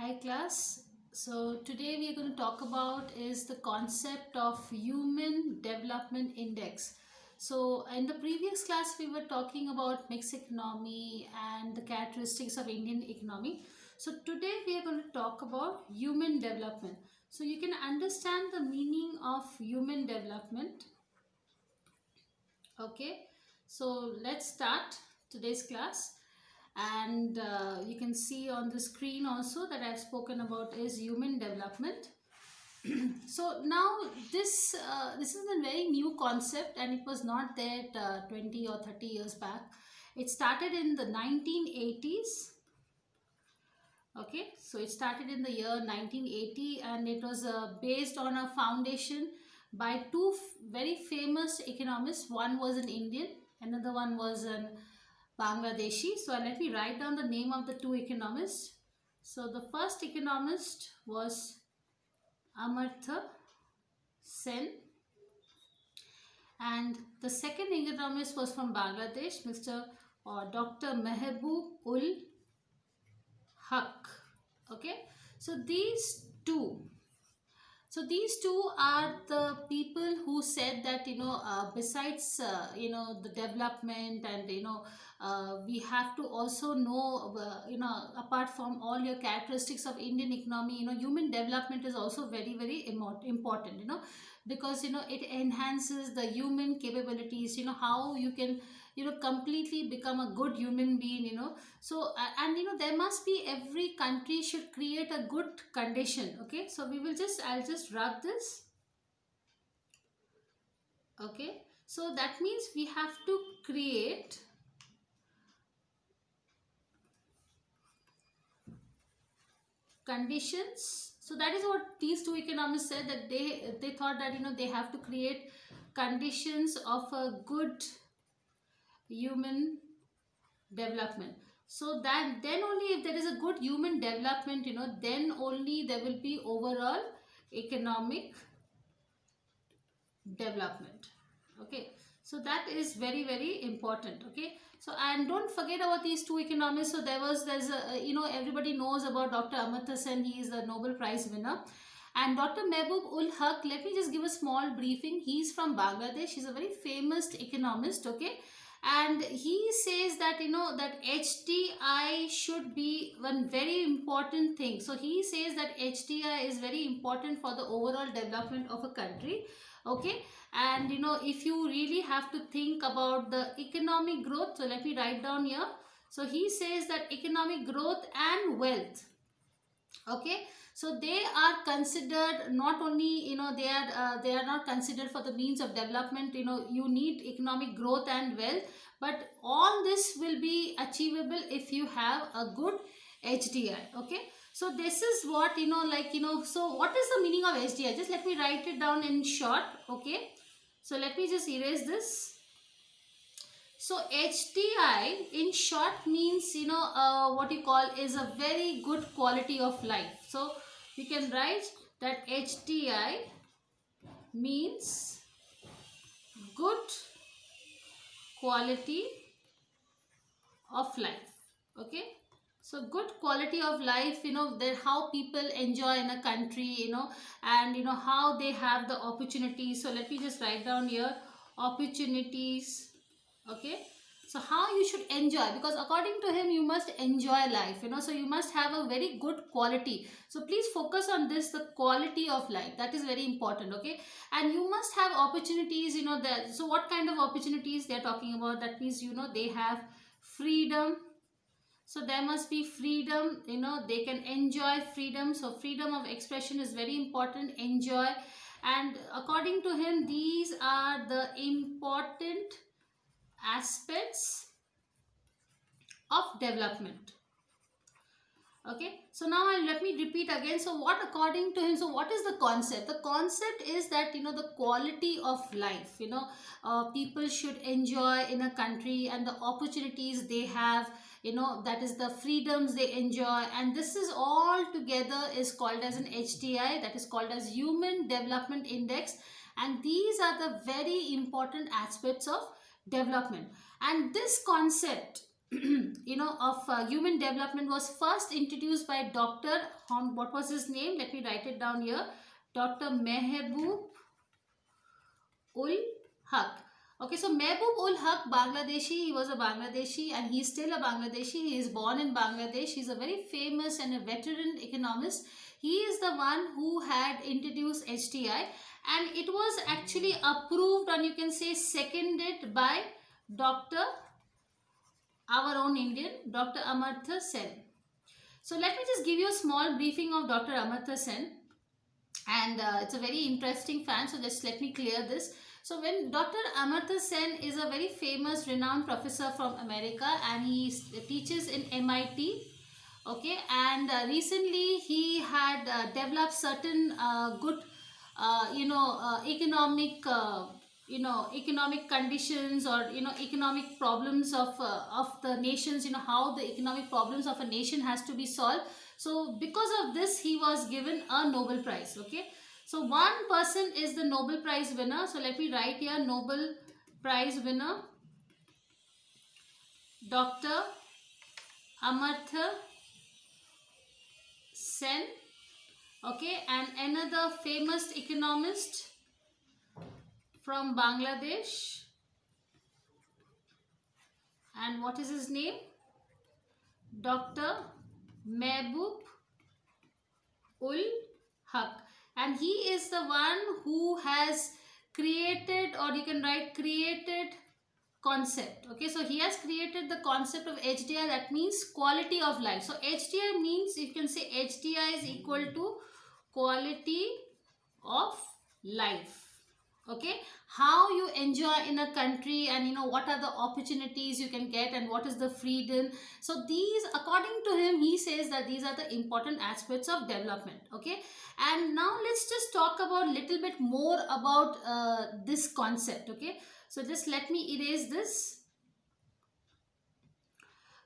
Hi class. So today we are going to talk about is the concept of Human Development Index. So in the previous class we were talking about mixed economy and the characteristics of Indian economy. So today we are going to talk about human development. So you can understand the meaning of human development. Okay. So let's start today's class. And you can see on the screen also that I've spoken about is human development. So now this is a very new concept, and it was not there 20 or 30 years back. It started in the 1980s. Okay, so it started in the year 1980, and it was based on a foundation by two very famous economists. One was an Indian, another one was an Bangladeshi. So let me write down the name of the two economists. So the first economist was Amartya Sen, and the second economist was from Bangladesh, Mr. or Dr. Mehboob ul Haq. Okay, so these two are the people who said that besides the development, and we have to also know apart from all your characteristics of Indian economy, human development is also very important, because it enhances the human capabilities, how you can completely become a good human being, so and there must be, every country should create a good condition. Okay, so I'll just rub this. Okay, so that means we have to create conditions. So that is what these two economists said, that they thought that they have to create conditions of a good human development, so that then only if there is a good human development, then only there will be overall economic development. Okay, so that is very important. Okay, so and don't forget about these two economists. So there's a everybody knows about Dr. Amartya Sen. He is the Nobel Prize winner. And Dr. Mehboob ul Haq, let me just give a small briefing. He's from Bangladesh. He's a very famous economist. Okay, and he says that that HDI should be one very important thing. So he says that HDI is very important for the overall development of a country. Okay, and if you really have to think about the economic growth, so let me write down here. So he says that economic growth and wealth, okay, so they are considered, not only they are not considered for the means of development. You need economic growth and wealth, but all this will be achievable if you have a good HDI. Okay, so this is what so what is the meaning of HDI? Just let me write it down in short. Okay, so let me just erase this. So HDI in short means what you call is a very good quality of life. So you can write that HDI means good quality of life. Okay, so good quality of life, that how people enjoy in a country, and how they have the opportunities. So let me just write down here opportunities. Okay, so how you should enjoy, because according to him you must enjoy life, so you must have a very good quality. So please focus on this, the quality of life, that is very important. Okay, and you must have opportunities, that, so what kind of opportunities they are talking about? That means they have freedom. So there must be freedom, they can enjoy freedom. So freedom of expression is very important, enjoy. And according to him, these are the important aspects of development. Okay, so now let me repeat again. So what, according to him, so what is the concept? The concept is that the quality of life, people should enjoy in a country, and the opportunities they have, that is the freedoms they enjoy, and this is all together is called as an HDI, that is called as Human Development Index. And these are the very important aspects of development. And this concept of human development was first introduced by Dr. What was his name? Let me write it down here. Dr. Mehboob ul Haq. Okay, so Mehboob ul Haq, Bangladeshi, he was a Bangladeshi and he's still a Bangladeshi. He is born in Bangladesh. He's a very famous and a veteran economist. He is the one who had introduced HDI, and it was actually approved, and you can say seconded by Dr. our own Indian, Dr. Amartya Sen. So let me just give you a small briefing of Dr. Amartya Sen, and it's a very interesting fan, so just let me clear this. So when Dr. Amartya Sen is a very famous renowned professor from America, and he teaches in MIT. Okay, and recently he had developed certain good economic conditions, or economic problems of the nations, how the economic problems of a nation has to be solved. So because of this, he was given a Nobel Prize. Okay, so one person is the Nobel Prize winner. So let me write here, Nobel Prize winner, Dr. Amartya Sen. Okay, and another famous economist from Bangladesh, and what is his name? Dr. Mehboob ul Haq, and he is the one who has created, or you can write created, concept. Okay, so he has created the concept of HDI, that means quality of life. So HDI means, you can say HDI is equal to quality of life. Okay, how you enjoy in a country, and what are the opportunities you can get, and what is the freedom. So these, according to him, he says that these are the important aspects of development. Okay, and now let's just talk about little bit more about this concept. Okay, so just let me erase this.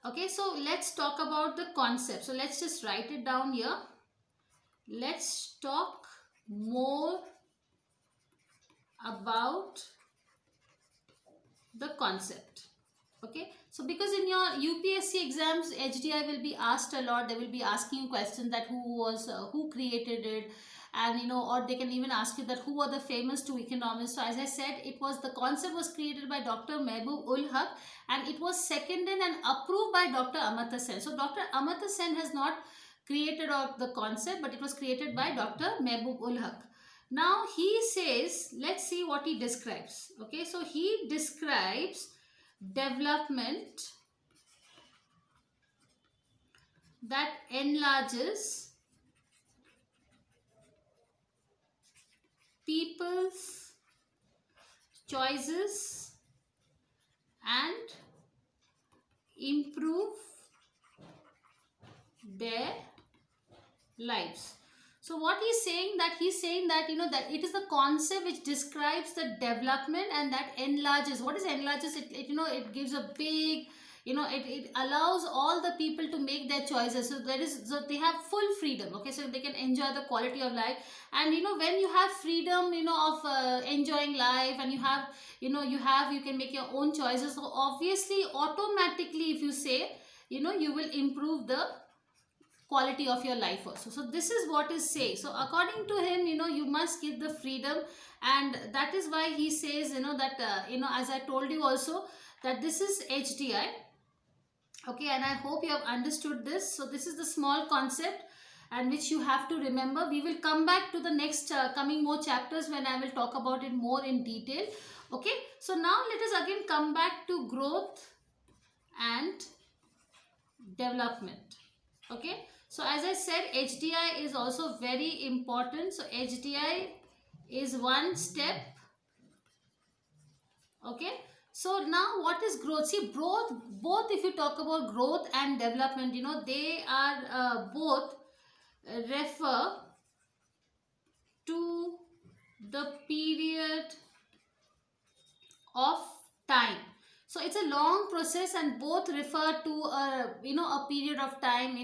Okay, so let's talk about the concept. So let's just write it down here. Let's talk more about the concept. Okay, so because in your UPSC exams, HDI will be asked a lot. They will be asking you questions that who created it, and or they can even ask you that who are the famous two economists. So as I said, the concept was created by Dr. Mehboob ul Haq, and it was seconded and approved by Dr. Amartya Sen. So Dr. Amartya Sen has not created the concept, but it was created by Dr. Mehboob ul Haq. Now he says, let's see what he describes. Okay, so he describes development that enlarges people's choices and improve their lives. So what he's saying that that it is the concept which describes the development, and that enlarges. What is enlarges? It gives a big, it allows all the people to make their choices. So they have full freedom. Okay, so they can enjoy the quality of life. And when you have freedom, of enjoying life, and you can make your own choices. So obviously, automatically, if you say, you will improve the quality of your life also. So this is what is say. So according to him, you must give the freedom, and that is why he says, that as I told you also, that this is HDI. Okay, and I hope you have understood this. So this is the small concept, and which you have to remember. We will come back to the next coming more chapters, when I will talk about it more in detail. Okay, so now let us again come back to growth and development. Okay, so as I said, HDI is also very important. So HDI is one step. Okay, so now what is growth? See, both if you talk about growth and development, they are both refer to the period of time. So it's a long process, and both refer to a period of time,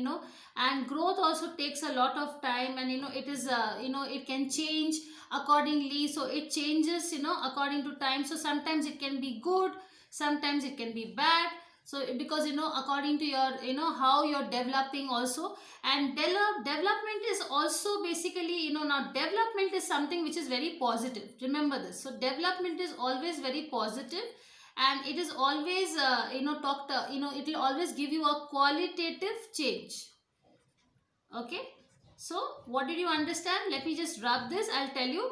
and growth also takes a lot of time, and it is it can change accordingly. So it changes according to time. So sometimes it can be good, sometimes it can be bad. So because according to your how you're developing also. And development is also basically, now development is something which is very positive. Remember this. So development is always very positive, and it is always talked it will always give you a qualitative change. Okay, so what did you understand? Let me just rub this, I'll tell you.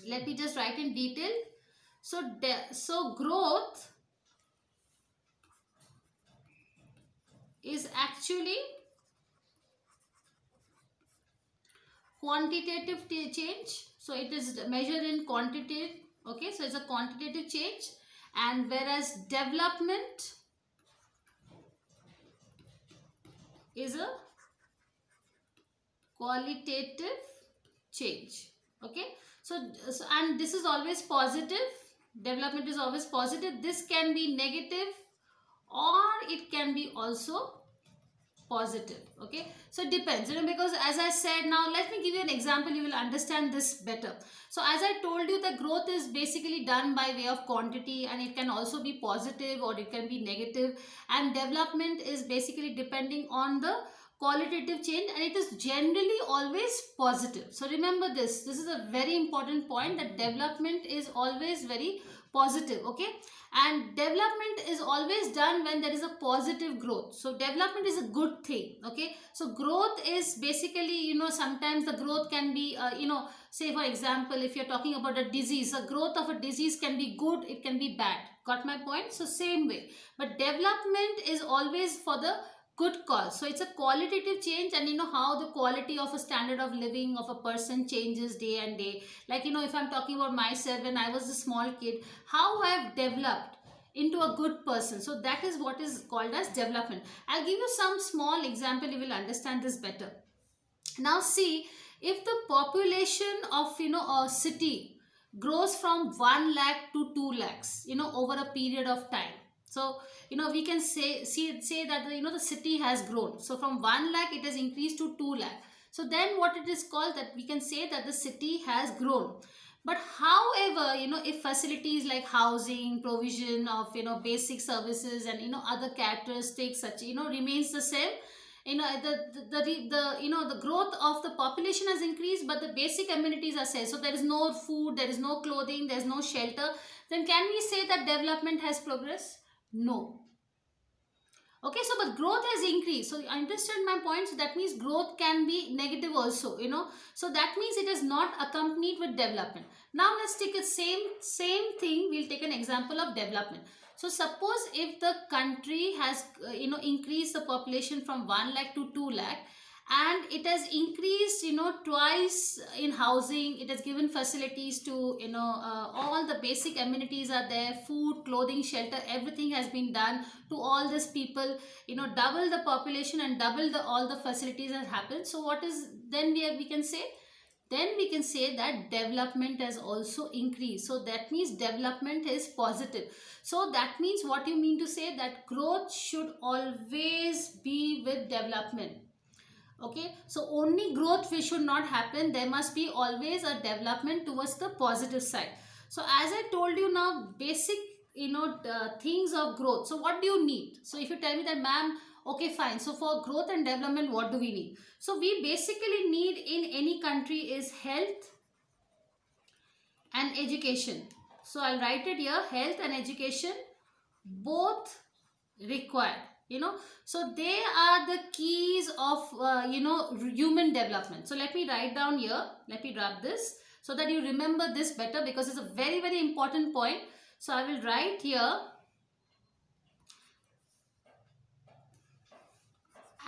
Let me just write in detail. So so growth is actually quantitative change. So it is measured in quantity. Okay, so it's a quantitative change. And whereas development is a qualitative change. Okay, so and this is always positive. Development is always positive. This can be negative or it can be also positive. Okay, so it depends, because as I said, now let me give you an example, you will understand this better. So as I told you, the growth is basically done by way of quantity, and it can also be positive or it can be negative. And development is basically depending on the qualitative change, and it is generally always positive. So remember this is a very important point, that development is always very positive. Okay, and development is always done when there is a positive growth. So development is a good thing. Okay, so growth is basically, sometimes the growth can be say for example, if you're talking about a disease, the growth of a disease can be good, it can be bad. Got my point? So same way, but development is always for the good cause. So it's a qualitative change, and how the quality of a standard of living of a person changes day and day. Like, if I'm talking about myself, when I was a small kid, how I have developed into a good person. So that is what is called as development. I'll give you some small example, you will understand this better. Now see, if the population of a city grows from 1 lakh to 2 lakhs over a period of time. So we can say that the city has grown. So from 1 lakh it has increased to 2 lakh. So then what it is called, that we can say that the city has grown. But however, if facilities like housing, provision of basic services, and other characteristics such remains the same, the growth of the population has increased, but the basic amenities are same. So there is no food, there is no clothing, there is no shelter. Then can we say that development has progressed? No. Okay, so but growth has increased. So I understand my point. So that means growth can be negative also, So that means it is not accompanied with development. Now let's take a same thing. We'll take an example of development. So suppose if the country has increased the population from 1 lakh to 2 lakh, and it has increased twice in housing, it has given facilities to all the basic amenities are there, food, clothing, shelter, everything has been done to all these people, double the population and double all the facilities has happened. So what is then we can say? Then we can say that development has also increased. So that means development is positive. So that means, what you mean to say, that growth should always be with development. Okay, so only growth which should not happen, there must be always a development towards the positive side. So as I told you, now basic things of growth. So what do you need? So if you tell me that, ma'am, okay fine, so for growth and development what do we need? So we basically need in any country is health and education. So I'll write it here, health and education both required. So they are the keys of human development. So let me write down here, let me drop this so that you remember this better, because it's a very, very important point. So I will write here,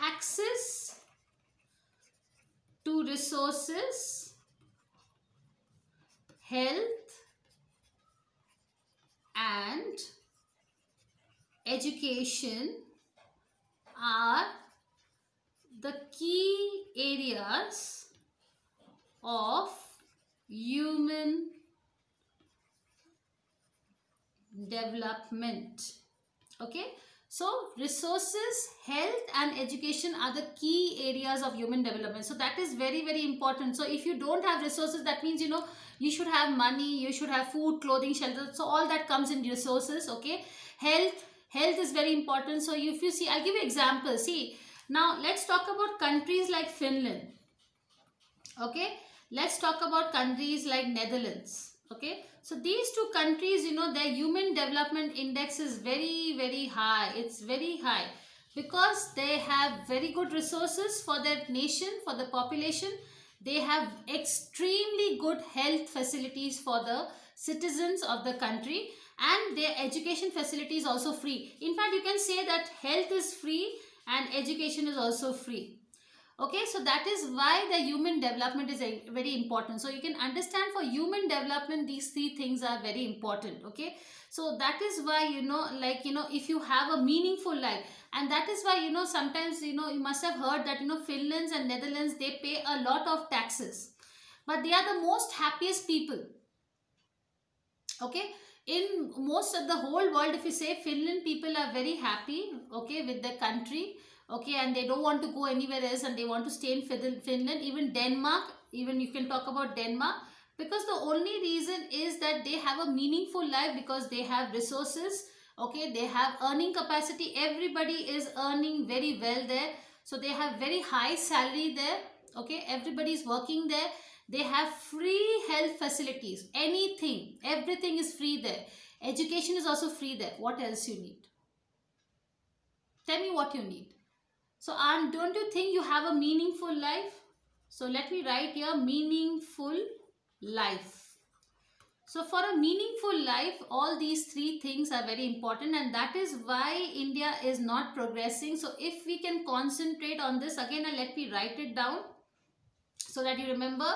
access to resources, health and education are the key areas of human development. Okay, so resources, health and education are the key areas of human development. So that is very, very important. So if you don't have resources, that means you should have money, you should have food, clothing, shelter. So all that comes in resources. Okay, health health is very important. So if you see, I'll give you example. See, now let's talk about countries like Finland. Okay, let's talk about countries like Netherlands. Okay, so these two countries, their human development index is very high. It's very high because they have very good resources for their nation, for the population. They have extremely good health facilities for the citizens of the country, and their education facility is also free. In fact, you can say that health is free and education is also free. Okay, so that is why the human development is very important. So you can understand, for human development these three things are very important. Okay, so that is why, if you have a meaningful life, and that is why, sometimes, you must have heard that, Finland and Netherlands, they pay a lot of taxes, but they are the most happiest people. Okay, in most of the whole world, if you say, Finland people are very happy, okay, with their country. Okay, and they don't want to go anywhere else, and they want to stay in Finland. Even Denmark, even you can talk about Denmark, because the only reason is that they have a meaningful life, because they have resources. Okay, they have earning capacity. Everybody is earning very well there, so they have very high salary there. Okay, everybody is working there. They have free health facilities, anything, everything is free there. Education is also free there. What else you need? Tell me what you need. So, don't you think you have a meaningful life? So, let me write here, meaningful life. So, for a meaningful life, all these three things are very important, and that is why India is not progressing. So, if we can concentrate on this, again, let me write it down so that you remember: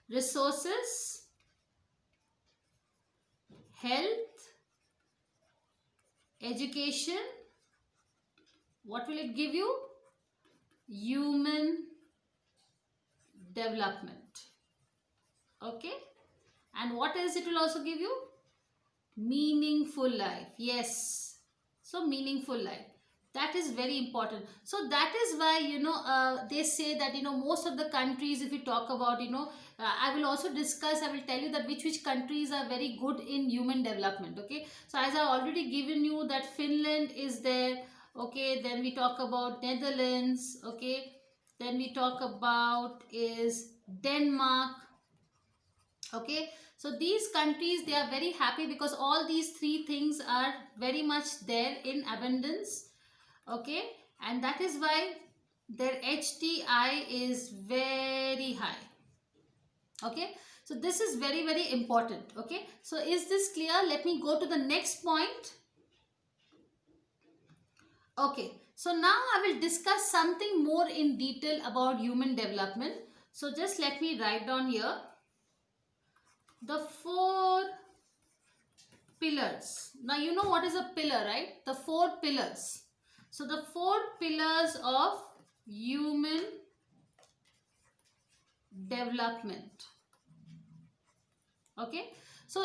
resources, health, education. What will it give you? Human development. Okay, and what else it will also give you? Meaningful life. Yes, so meaningful life, that is very important. So that is why, they say that, most of the countries, if you talk about, I will also discuss, I will tell you that which countries are very good in human development. Okay, so as I already given you that Finland is there. Okay, then we talk about Netherlands. Okay, then we talk about is Denmark. Okay, so these countries, they are very happy because all these three things are very much there in abundance. Okay, and that is why their HDI is very high. Okay, so this is very important. Okay, so is this clear? Let me go to the next point. Okay, so now I will discuss something more in detail about human development. So just let me write down here the 4 pillars. Now you know what is a pillar, right? The 4 pillars. So the 4 pillars of human development. Okay, so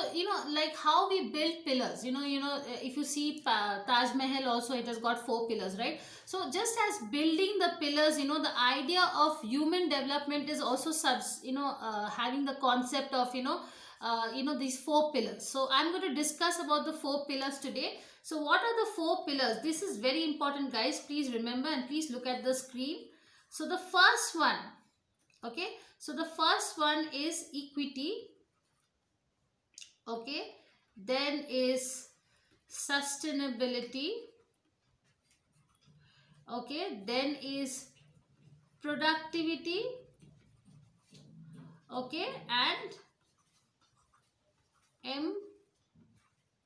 like how we build pillars, if you see Taj Mahal also, it has got 4 pillars, right? So just as building the pillars, the idea of human development is also having the concept of these 4 pillars. So I'm going to discuss about the 4 pillars today. So what are the 4 pillars? This is very important, guys. Please remember, and please look at the screen. So the first one, okay, so the first one is equity. Okay, then is sustainability. Okay, then is productivity. Okay, and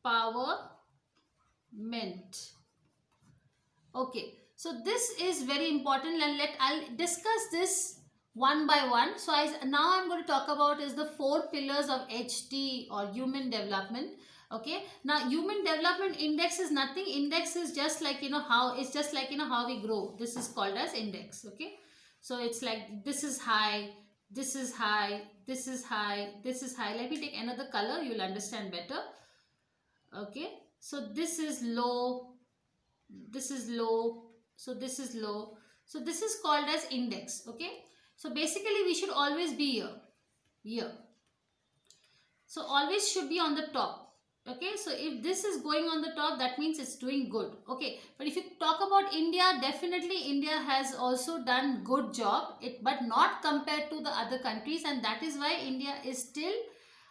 empowerment. Okay, so this is very important, and I'll discuss this one by one. So now I'm going to talk about is the 4 pillars of HD or human development. Okay, now human development index is nothing. Index is just like how it's just like how we grow. This is called as index. Okay, so it's like this is high, this is high, this is high, this is high. Let me take another color, you'll understand better. Okay, so this is low, this is low, so this is low. So this is called as index. Okay, so basically we should always be here. So always should be on the top. Okay, so if this is going on the top, that means it's doing good. Okay, but if you talk about India, definitely India has also done good job, but not compared to the other countries, and that is why India is still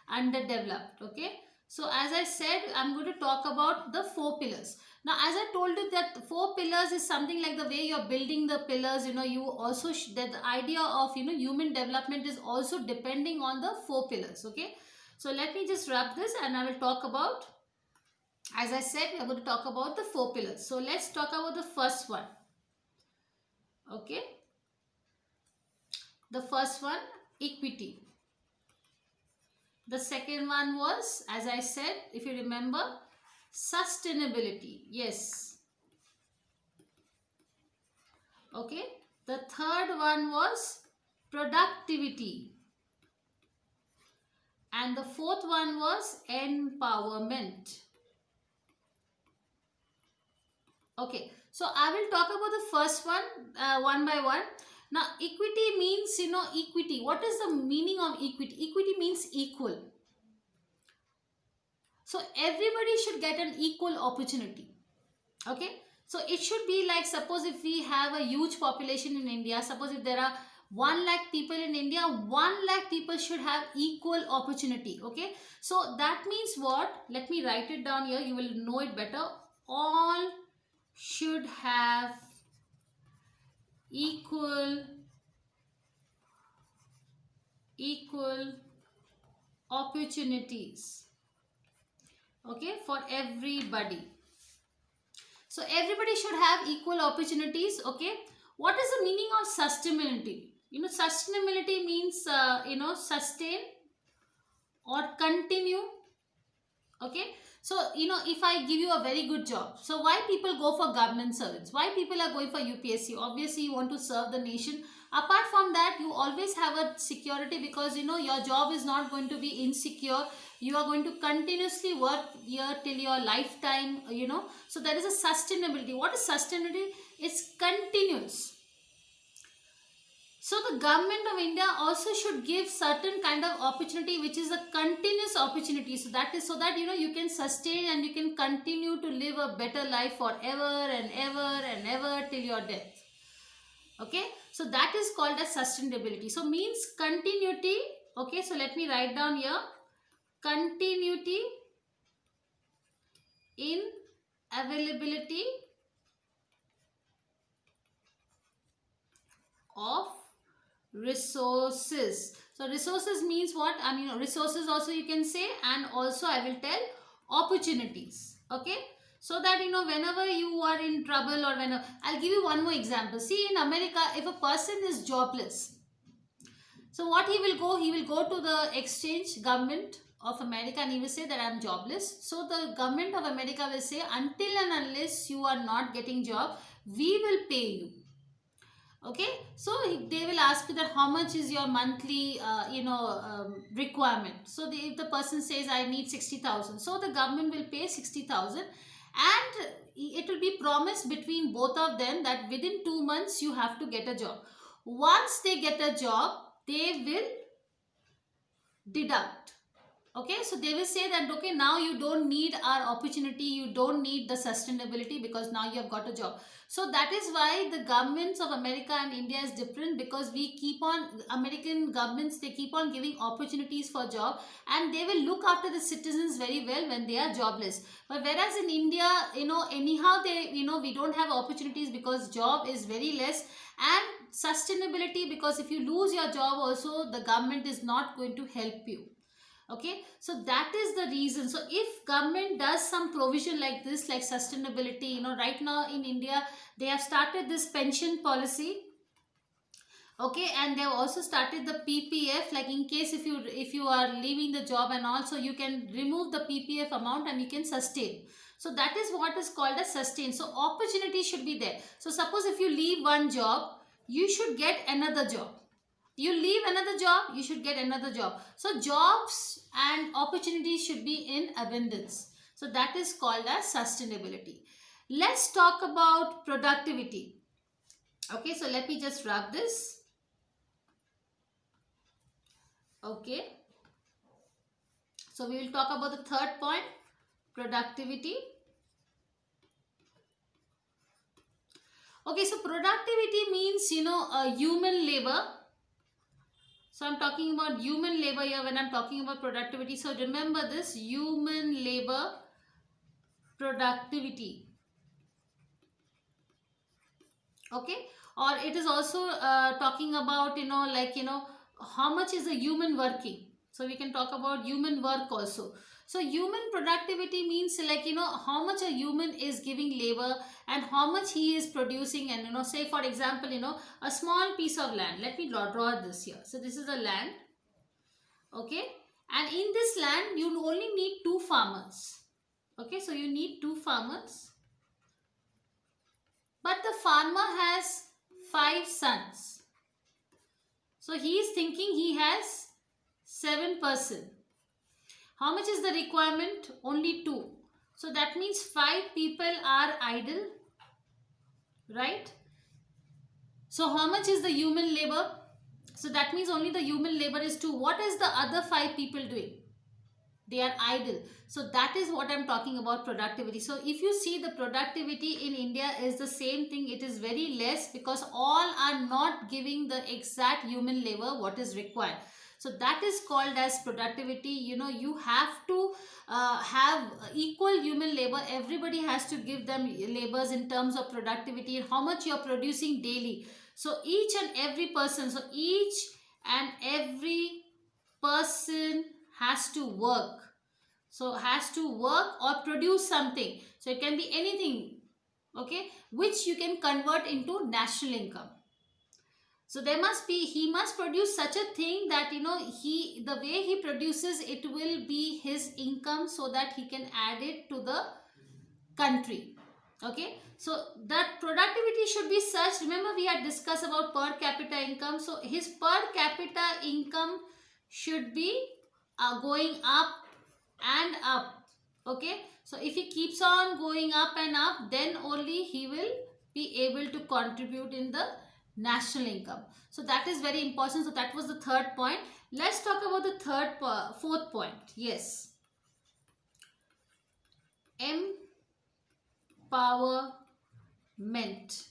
underdeveloped. Okay, so as I said, I'm going to talk about the four pillars. Now, as I told you, that four pillars is something like the way you're building the pillars. You also that the idea of human development is also depending on the four pillars. Okay, so let me just wrap this and I will talk about, as I said, we are going to talk about the four pillars. So let's talk about the first one. Okay. The first one, equity. The second one was, as I said, if you remember, sustainability. Yes. Okay. The third one was productivity. And the fourth one was empowerment. Okay, so I will talk about the first one by one. Now, equity means, equity. What is the meaning of equity? Equity means equal. So, everybody should get an equal opportunity. Okay, so it should be like, suppose if we have a huge population in India, suppose if there are 1 lakh people in India, 1 lakh people should have equal opportunity. Okay, so that means what? Let me write it down here, you will know it better. All should have equal opportunities, okay, for everybody. So everybody should have equal opportunities. Okay, what is the meaning of sustainability? Sustainability means sustain or continue. Okay, so if I give you a very good job, so why people go for government service? Why people are going for UPSC? Obviously you want to serve the nation. Apart from that, you always have a security, because your job is not going to be insecure. You are going to continuously work here till your lifetime. So there is a sustainability. What is sustainability? It's continuous. So the government of India also should give certain kind of opportunity, which is a continuous opportunity. So that is so that you can sustain and you can continue to live a better life forever and ever and ever till your death. Okay, so that is called as sustainability. So means continuity. Okay, so let me write down here, continuity in availability of resources. So resources means what? I mean, resources also you can say, and also I will tell opportunities. Okay, so that whenever you are in trouble, or whenever, I'll give you one more example. See, in America, if a person is jobless, so what he will go to the exchange, government of America, and he will say that I am jobless. So the government of America will say, until and unless you are not getting job, we will pay you. Okay, so they will ask you that how much is your monthly requirement. So if the person says I need 60,000, so the government will pay 60,000, and it will be promised between both of them that within 2 months you have to get a job. Once they get a job, they will deduct. Okay, so they will say that, okay, now you don't need our opportunity, you don't need the sustainability, because now you have got a job. So that is why the governments of America and India is different, because we keep on, American governments, they keep on giving opportunities for job, and they will look after the citizens very well when they are jobless. But whereas in India, anyhow they, we don't have opportunities because job is very less, and sustainability, because if you lose your job also, the government is not going to help you. Okay, so that is the reason. So if government does some provision like this, like sustainability, right now in India, they have started this pension policy. Okay, and they have also started the PPF, like in case if you are leaving the job, and also you can remove the PPF amount and you can sustain. So that is what is called as sustain. So opportunity should be there. So suppose if you leave one job, you should get another job. You leave another job, you should get another job. So jobs and opportunities should be in abundance. So that is called as sustainability. Let's talk about productivity. Okay, so let me just wrap this. Okay, so we will talk about the third point, productivity. Okay, so productivity means, human labor. So I'm talking about human labor here when I'm talking about productivity. So remember this, human labor productivity. Okay, or it is also talking about, how much is a human working. So we can talk about human work also. So human productivity means, like, how much a human is giving labor and how much he is producing. And, say for example, a small piece of land. Let me draw this here. So this is a land. Okay, and in this land you only need two farmers. Okay, so you need two farmers, but the farmer has 5 sons. So he is thinking he has 7%. How much is the requirement? Only 2. So that means 5 people are idle, right? So how much is the human labor? So that means only the human labor is 2. What is the other 5 people doing? They are idle. So that is what I'm talking about, productivity. So if you see, the productivity in India is the same thing. It is very less because all are not giving the exact human labor what is required. So that is called as productivity. You have to have equal human labor. Everybody has to give them labors in terms of productivity and how much you're producing daily. So each and every person, has to work. So has to work or produce something. So it can be anything, okay, which you can convert into national income. So he must produce such a thing that, the way he produces it will be his income, so that he can add it to the country. Okay, so that productivity should be such. Remember, we had discussed about per capita income. So his per capita income should be going up and up. Okay, so if he keeps on going up and up, then only he will be able to contribute in the national income. So that is very important. So that was the third point. Let's talk about the fourth point. Yes, empowerment.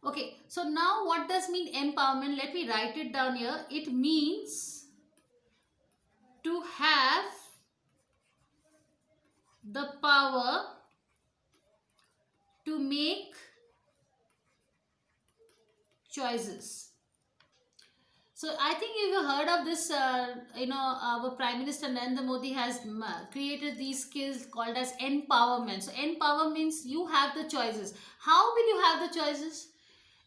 Okay, so now what does mean empowerment? Let me write it down here. It means to have the power to make choices. So I think you've heard of this, our Prime Minister Narendra Modi has created these skills called as empowerment. So empower means you have the choices. How will you have the choices?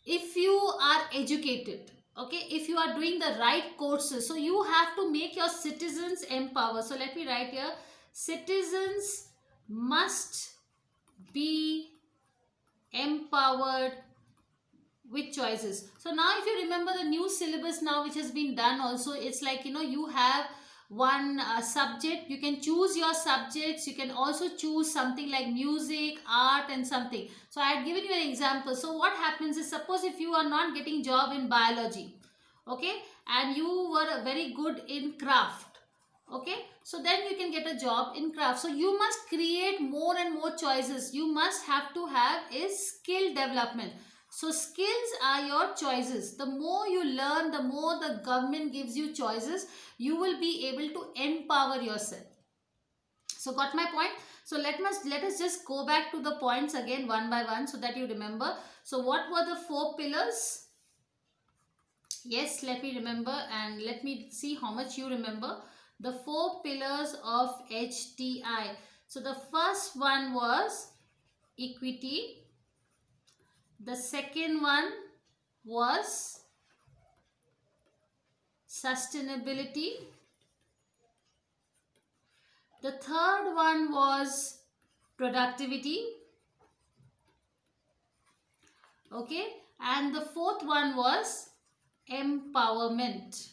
If you are educated, okay, if you are doing the right courses, so you have to make your citizens empower. So let me write here, citizens must be empowered with choices. So now if you remember the new syllabus now which has been done also, it's like, you have one subject. You can choose your subjects. You can also choose something like music, art and something. So I had given you an example. So what happens is, suppose if you are not getting job in biology, okay, and you were very good in craft, okay, so then you can get a job in craft. So you must create more and more choices. You must have to have a skill development. So skills are your choices. The more you learn, the more the government gives you choices. You will be able to empower yourself. So got my point? So let us just go back to the points again one by one so that you remember. So what were the 4 pillars? Yes, let me remember and let me see how much you remember. The 4 pillars of HDI. So the first one was equity. The second one was sustainability. The third one was productivity. Okay, and the fourth one was empowerment.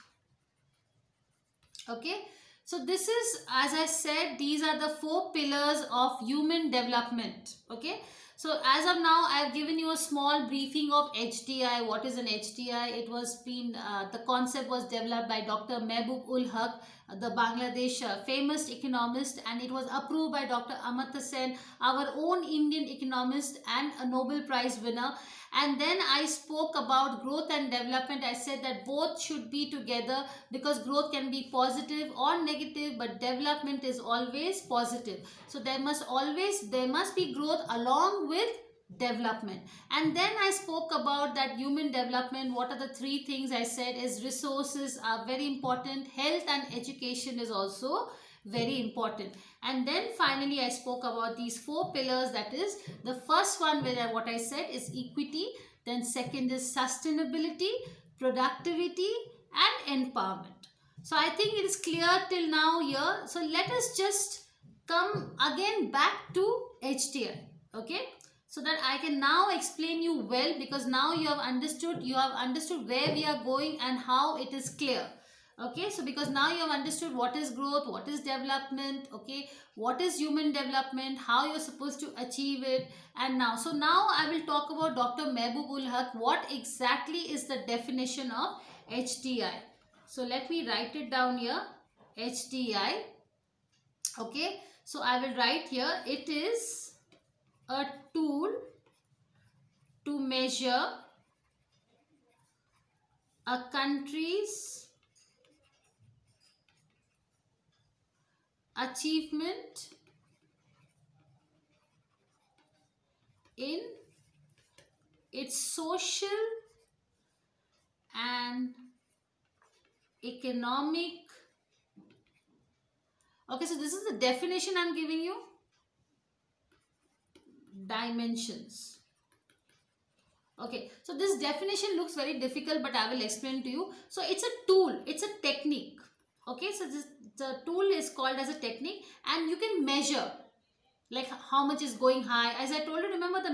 Okay, so this is, as I said, these are the 4 pillars of human development. Okay, So as of now, I have given you a small briefing of HDI. What is an HDI? It was been the concept was developed by Dr. Mehboob ul Haq, the Bangladesh famous economist, and it was approved by Dr. Amartya Sen, our own Indian economist and a Nobel Prize winner. And then I spoke about growth and development. I said that both should be together, because growth can be positive or negative, but development is always positive. So there must be growth along with development. And then I spoke about that human development. What are the three things I said is resources are very important, health and education is also very important. And then finally I spoke about these four pillars. That is, the first one, what I said is equity, then second is sustainability, productivity and empowerment. So I think it is clear till now here. So let us just come again back to HDI, okay, so that I can now explain you well, because now you have understood where we are going and how it is clear. Okay, so because now you have understood what is growth, what is development, okay, what is human development, how you're supposed to achieve it. And now I will talk about Dr. Mehboob ul Haq. What exactly is the definition of HDI? So let me write it down here. HDI, okay, so I will write here, it is a tool to measure a country's achievement in its social and economic. Okay, so this is the definition I'm giving you. Dimensions. Okay, so this definition looks very difficult, but I will explain to you. So it's a tool, it's a technique. Okay, so the tool is called as a technique, and you can measure like how much is going high. As I told you, remember the